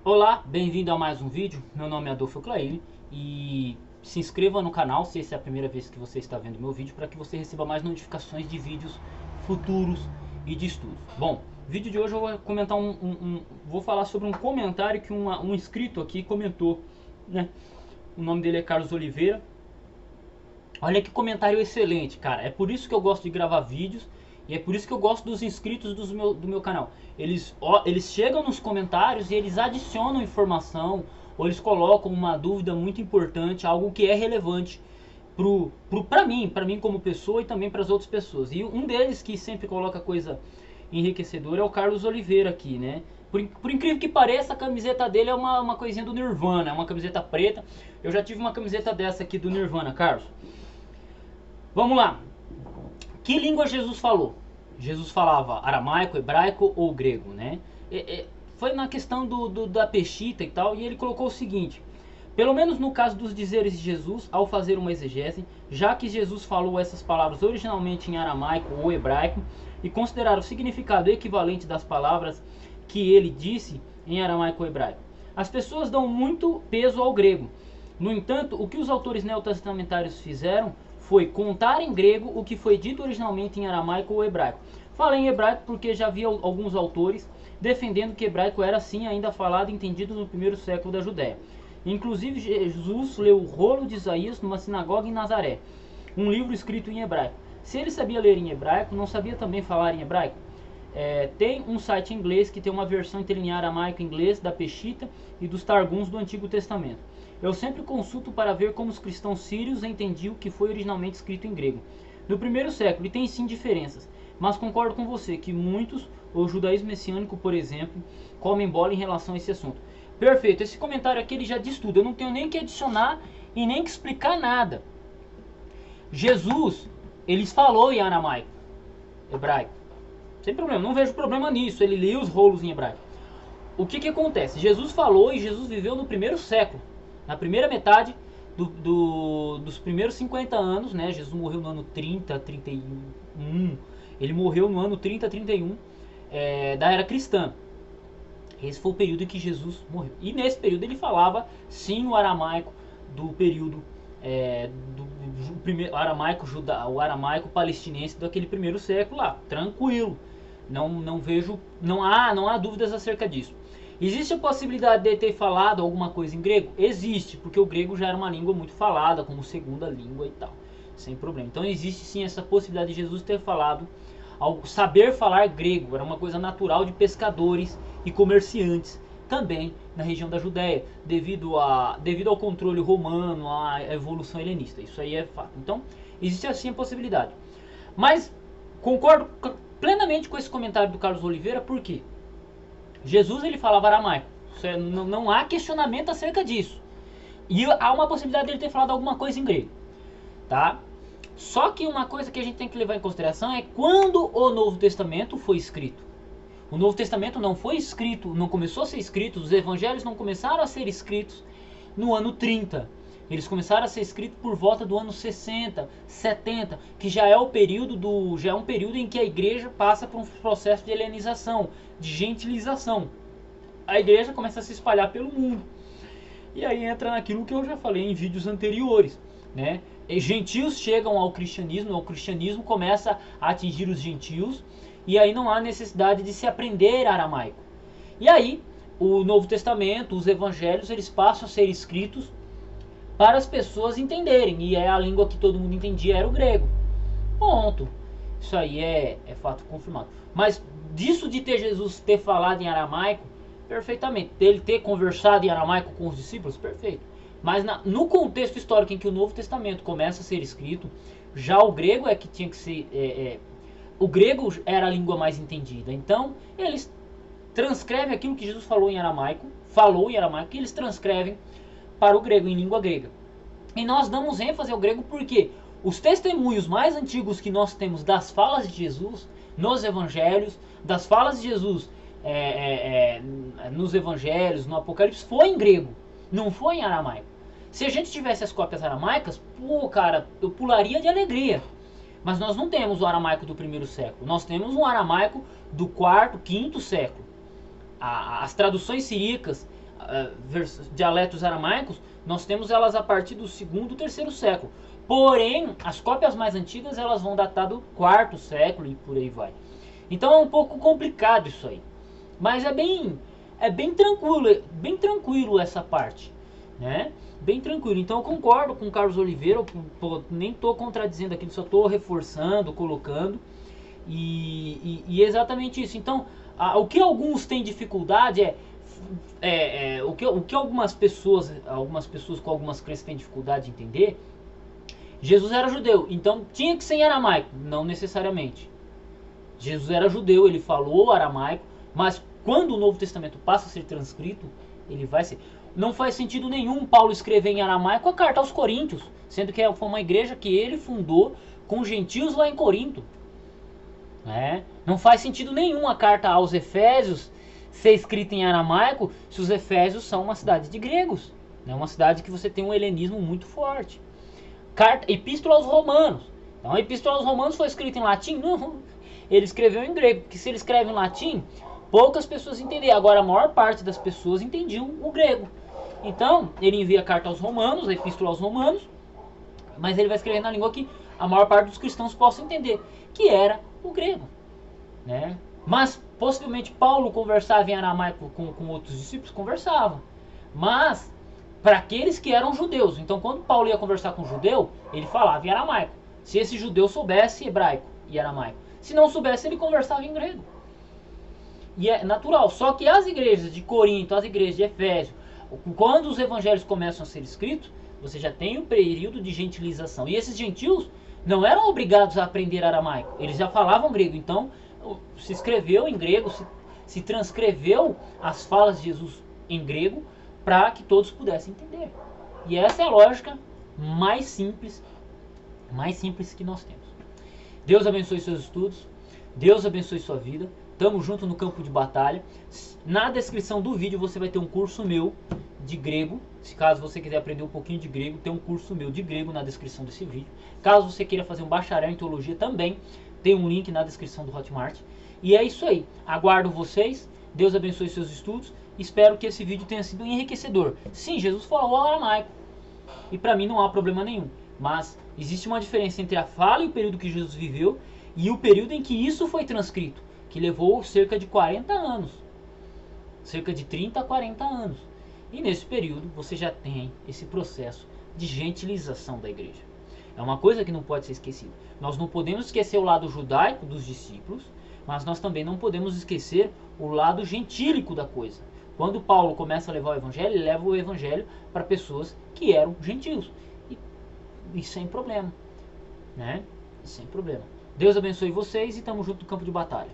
Olá, bem-vindo a mais um vídeo. Meu nome é Adolfo Claile e se inscreva no canal se essa é a primeira vez que você está vendo meu vídeo, para que você receba mais notificações de vídeos futuros e de estudos. Bom, vídeo de hoje eu vou comentar vou falar sobre um comentário que um inscrito aqui comentou, né? O nome dele é Carlos Oliveira. Olha que comentário excelente, cara. É por isso que eu gosto de gravar vídeos e é por isso que eu gosto dos inscritos do meu canal. Eles chegam nos comentários e eles adicionam informação ou eles colocam uma dúvida muito importante, algo que é relevante pra mim como pessoa e também para as outras pessoas. E um deles que sempre coloca coisa enriquecedora é o Carlos Oliveira aqui, né? Por incrível que pareça, a camiseta dele é uma coisinha do Nirvana, é uma camiseta preta. Eu já tive uma camiseta dessa aqui do Nirvana, Carlos. Vamos lá. Que língua Jesus falou? Jesus falava aramaico, hebraico ou grego, né? Foi na questão da peshita e tal, e ele colocou o seguinte: pelo menos no caso dos dizeres de Jesus, ao fazer uma exegese, já que Jesus falou essas palavras originalmente em aramaico ou hebraico, e considerar o significado equivalente das palavras que ele disse em aramaico ou hebraico, as pessoas dão muito peso ao grego. No entanto, o que os autores neotestamentários fizeram foi contar em grego o que foi dito originalmente em aramaico ou hebraico. Falei em hebraico porque já havia alguns autores defendendo que hebraico era sim ainda falado e entendido no primeiro século da Judéia. Inclusive Jesus leu o rolo de Isaías numa sinagoga em Nazaré, um livro escrito em hebraico. Se ele sabia ler em hebraico, não sabia também falar em hebraico? Tem um site em inglês que tem uma versão interlinear aramaico inglês da Peshita e dos Targums do Antigo Testamento. Eu sempre consulto para ver como os cristãos sírios entendiam o que foi originalmente escrito em grego no primeiro século, e tem sim diferenças, mas concordo com você que muitos, o judaísmo messiânico, por exemplo, comem bola em relação a esse assunto. Perfeito, esse comentário aqui ele já diz tudo, eu não tenho nem que adicionar e nem que explicar nada. Jesus, eles falou em aramaico, hebraico, sem problema, não vejo problema nisso, ele lia os rolos em hebraico. O que acontece? Jesus falou e Jesus viveu no primeiro século, na primeira metade dos primeiros 50 anos, né? Jesus morreu no ano 30, 31, ele morreu no ano 30, 31 da era cristã. Esse foi o período em que Jesus morreu. E nesse período ele falava sim o aramaico do período do primeiro aramaico o aramaico palestinense daquele primeiro século lá, tranquilo. Não vejo, não há dúvidas acerca disso. Existe a possibilidade de ter falado alguma coisa em grego? Existe, porque o grego já era uma língua muito falada como segunda língua e tal, sem problema. Então existe sim essa possibilidade de Jesus ter falado, saber falar grego, era uma coisa natural de pescadores e comerciantes também na região da Judéia, devido ao controle romano, à evolução helenista. Isso aí é fato. Então existe assim a possibilidade. Mas concordo plenamente com esse comentário do Carlos Oliveira, porque Jesus ele falava aramaico. Não há questionamento acerca disso. E há uma possibilidade dele ter falado alguma coisa em grego, tá? Só que uma coisa que a gente tem que levar em consideração é quando o Novo Testamento foi escrito. O Novo Testamento não foi escrito, não começou a ser escrito, os evangelhos não começaram a ser escritos no ano 30. Eles começaram a ser escritos por volta do ano 60, 70, que já é um período em que a igreja passa por um processo de helenização, de gentilização. A igreja começa a se espalhar pelo mundo. E aí entra naquilo que eu já falei em vídeos anteriores, né? E gentios chegam ao cristianismo começa a atingir os gentios, e aí não há necessidade de se aprender aramaico. E aí, o Novo Testamento, os evangelhos, eles passam a ser escritos para as pessoas entenderem, e a língua que todo mundo entendia era o grego. Ponto. Isso aí é fato confirmado. Mas disso de ter Jesus ter falado em aramaico, perfeitamente. Dele ter conversado em aramaico com os discípulos, perfeito. Mas no contexto histórico em que o Novo Testamento começa a ser escrito, já o grego é que tinha que ser... o grego era a língua mais entendida. Então, eles transcrevem aquilo que Jesus falou em aramaico, e eles transcrevem para o grego, em língua grega. E nós damos ênfase ao grego porque os testemunhos mais antigos que nós temos das falas de Jesus nos evangelhos, das falas de Jesus nos evangelhos, no Apocalipse, foi em grego, não foi em aramaico. Se a gente tivesse as cópias aramaicas, pô, cara, eu pularia de alegria. Mas nós não temos o aramaico do primeiro século, nós temos um aramaico do quarto, quinto século. As traduções siríacas, dialetos aramaicos, nós temos elas a partir do 2º, 3º século. Porém, as cópias mais antigas elas vão datar do 4º século e por aí vai. Então é um pouco complicado isso aí. Mas é bem tranquilo essa parte, né? Bem tranquilo. Então eu concordo com o Carlos Oliveira, nem estou contradizendo aquilo, só estou reforçando, colocando. E exatamente isso. Então, o que alguns têm dificuldade o que algumas pessoas com algumas crenças têm dificuldade de entender. Jesus era judeu, então tinha que ser em aramaico, não necessariamente. Jesus era judeu, ele falou aramaico, mas quando o Novo Testamento passa a ser transcrito, ele vai ser. Não faz sentido nenhum Paulo escrever em aramaico a carta aos Coríntios, sendo que foi uma igreja que ele fundou com gentios lá em Corinto. Não faz sentido nenhum a carta aos Efésios ser escrita em aramaico se os Efésios são uma cidade de gregos. É uma cidade que você tem um helenismo muito forte. Epístola aos Romanos. Então a Epístola aos Romanos foi escrita em latim? Não, ele escreveu em grego, porque se ele escreve em latim, poucas pessoas entendiam. Agora a maior parte das pessoas entendiam o grego. Então ele envia a carta aos Romanos, a Epístola aos Romanos, mas ele vai escrever na língua que a maior parte dos cristãos possa entender, que era o grego, né? Mas possivelmente Paulo conversava em aramaico com outros discípulos, conversava, mas para aqueles que eram judeus. Então quando Paulo ia conversar com um judeu, ele falava em aramaico, se esse judeu soubesse hebraico e aramaico. Se não soubesse, ele conversava em grego. E é natural. Só que as igrejas de Corinto, as igrejas de Efésio, quando os evangelhos começam a ser escritos, você já tem um período de gentilização. E esses gentios não eram obrigados a aprender aramaico. Eles já falavam grego. Então se escreveu em grego, se transcreveu as falas de Jesus em grego para que todos pudessem entender. E essa é a lógica mais simples que nós temos. Deus abençoe seus estudos, Deus abençoe sua vida. Tamo junto no campo de batalha. Na descrição do vídeo você vai ter um curso meu de grego. Se caso você quiser aprender um pouquinho de grego, tem um curso meu de grego na descrição desse vídeo. Caso você queira fazer um bacharel em teologia também, tem um link na descrição do Hotmart. E é isso aí. Aguardo vocês. Deus abençoe seus estudos. Espero que esse vídeo tenha sido enriquecedor. Sim, Jesus falou aramaico. E para mim não há problema nenhum. Mas existe uma diferença entre a fala e o período que Jesus viveu e o período em que isso foi transcrito, que levou cerca de 40 anos. Cerca de 30 a 40 anos. E nesse período você já tem esse processo de gentilização da igreja. É uma coisa que não pode ser esquecida. Nós não podemos esquecer o lado judaico dos discípulos, mas nós também não podemos esquecer o lado gentílico da coisa. Quando Paulo começa a levar o evangelho, ele leva o evangelho para pessoas que eram gentios. E sem problema, né? Sem problema. Deus abençoe vocês e estamos junto no campo de batalha.